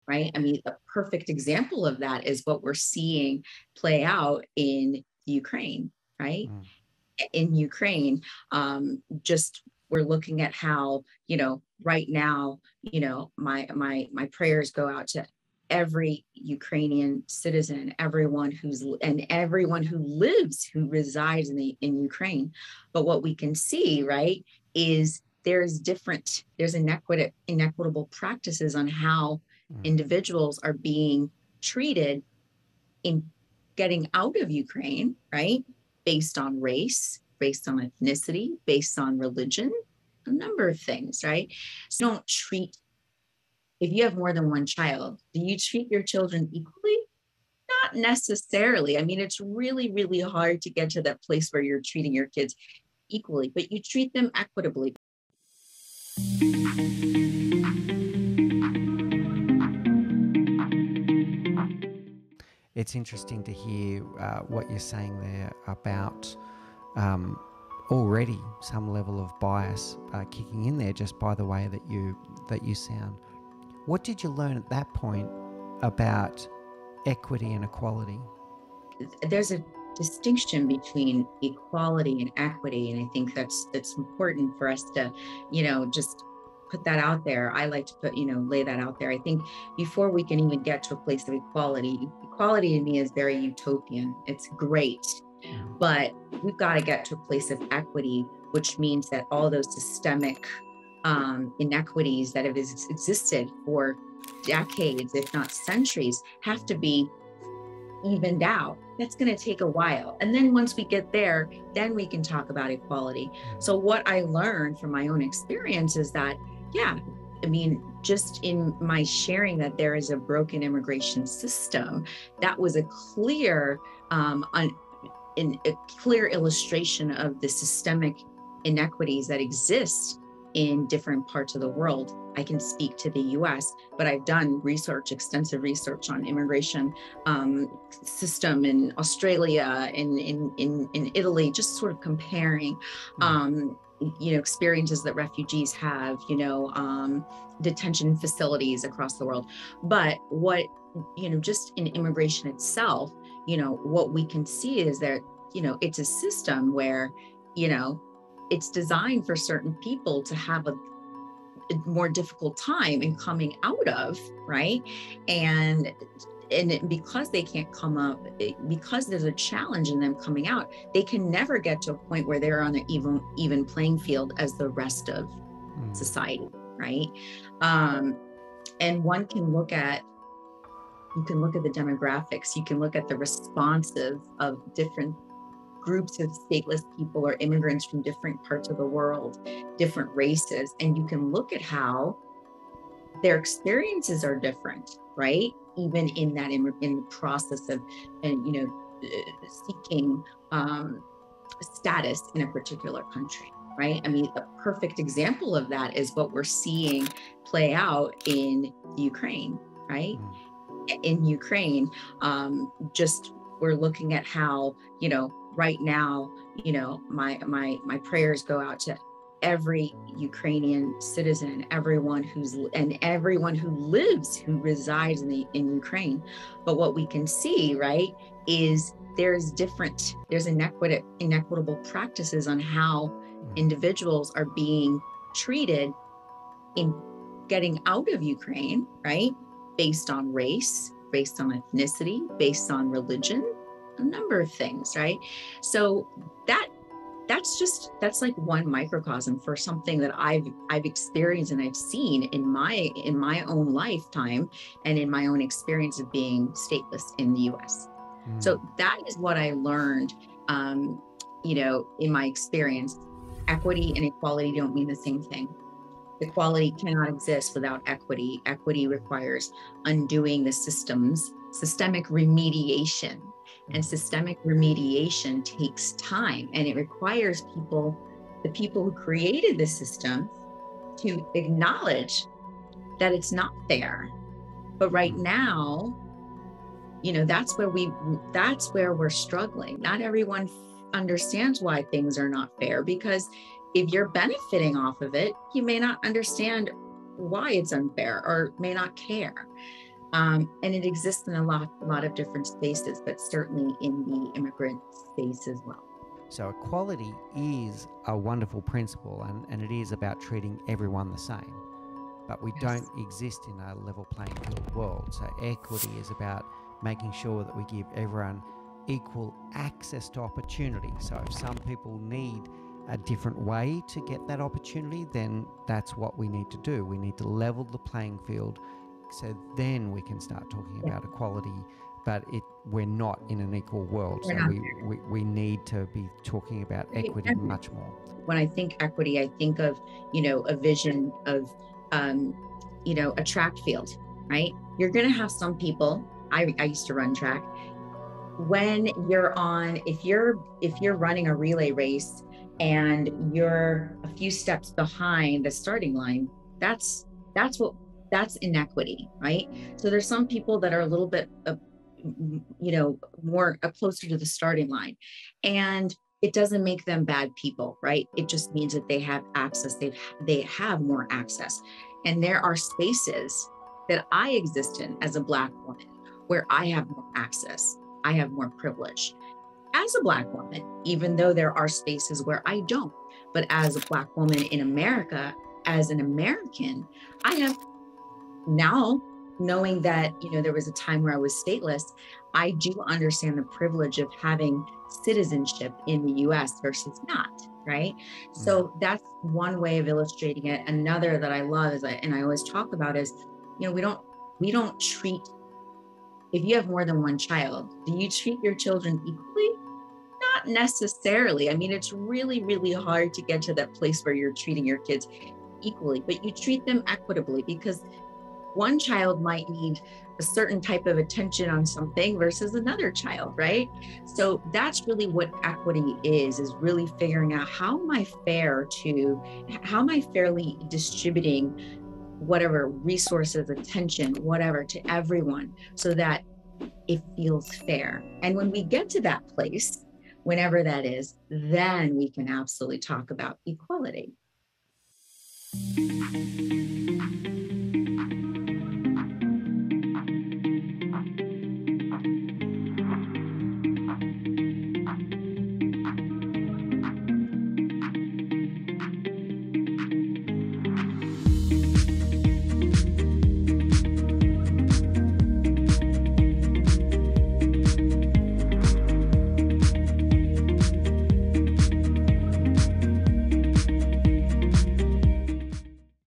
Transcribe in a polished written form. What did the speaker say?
right? I mean, a perfect example of that is what we're seeing play out in Ukraine, right? Mm. In Ukraine, just we're looking at how, right now, my prayers go out to every Ukrainian citizen, everyone who lives, who resides in Ukraine. But what we can see, right, is there's inequitable practices on how Mm. individuals are being treated in getting out of Ukraine, right? Based on race, based on ethnicity, based on religion, a number of things, right? So don't treat, if you have more than one child, do you treat your children equally? Not necessarily. I mean, it's really, really hard to get to that place where you're treating your kids equally, but you treat them equitably. It's interesting to hear what you're saying there about um, already some level of bias kicking in there just by the way that you sound. What did you learn at that point about equity and equality? There's a distinction between equality and equity, and I think that's important for us to, just put that out there. I like to lay that out there. I think before we can even get to a place of equality to me is very utopian. It's great, Mm. but we've got to get to a place of equity, which means that all those systemic inequities that have existed for decades, if not centuries, have to be evened out. That's going to take a while. And then once we get there, then we can talk about equality. So what I learned from my own experience is that, yeah, I mean, just in my sharing that there is a broken immigration system, that was a clear, in a clear illustration of the systemic inequities that exist in different parts of the world. I can speak to the US, but I've done extensive research on immigration system in Australia, in Italy, just sort of comparing, experiences that refugees have, detention facilities across the world. But what, just in immigration itself, what we can see is that, it's a system where, it's designed for certain people to have a more difficult time in coming out of, right? And because they can't come up, because there's a challenge in them coming out, they can never get to a point where they're on an even playing field as the rest of society, right? And one can look at, you can look at the demographics, you can look at the responsive of different groups of stateless people or immigrants from different parts of the world, different races, and you can look at how their experiences are different, right? Even in that, in the process of, seeking status in a particular country, right? I mean, a perfect example of that is what we're seeing play out in Ukraine, right? In Ukraine, just we're looking at how, right now, my prayers go out to every Ukrainian citizen, everyone who lives, who resides in Ukraine. But what we can see, right, is there's inequitable practices on how individuals are being treated in getting out of Ukraine, right? Based on race, based on ethnicity, based on religion, a number of things, right? So that's like one microcosm for something that I've experienced and I've seen in my own lifetime and in my own experience of being stateless in the US. So that is what I learned, in my experience. Equity and equality don't mean the same thing. Equality cannot exist without equity. Equity requires undoing the systemic remediation. And systemic remediation takes time, and it requires the people who created the system, to acknowledge that it's not fair. But right now, that's where we're struggling. Not everyone understands why things are not fair, because if you're benefiting off of it, you may not understand why it's unfair or may not care. And it exists in a lot of different spaces, but certainly in the immigrant space as well. So equality is a wonderful principle, and it is about treating everyone the same. But we don't exist in a level playing field world. So equity is about making sure that we give everyone equal access to opportunity. So if some people need a different way to get that opportunity, then that's what we need to do. We need to level the playing field, so then we can start talking about equality. But we're not in an equal world. We're So not we need to be talking about equity much more. When I think equity, I think of, a vision of, a track field, right? You're going to have some people, I used to run track. When if you're running a relay race and you're a few steps behind the starting line, that's inequity, right? So there's some people that are a little bit, more closer to the starting line, and it doesn't make them bad people, right? It just means that they have access. They have more access, and there are spaces that I exist in as a Black woman where I have more access. I have more privilege as a Black woman, even though there are spaces where I don't. But as a Black woman in America, as an American, I have now, knowing that, there was a time where I was stateless, I do understand the privilege of having citizenship in the US versus not, right? So that's one way of illustrating it. Another that I love is, and I always talk about is, we don't treat, if you have more than one child, do you treat your children equally? Not necessarily. I mean, it's really, really hard to get to that place where you're treating your kids equally, but you treat them equitably, because one child might need a certain type of attention on something versus another child, right? So that's really what equity is really figuring out how am I fairly distributing whatever resources, attention, whatever, to everyone, so that it feels fair. And when we get to that place, whenever that is, then we can absolutely talk about equality.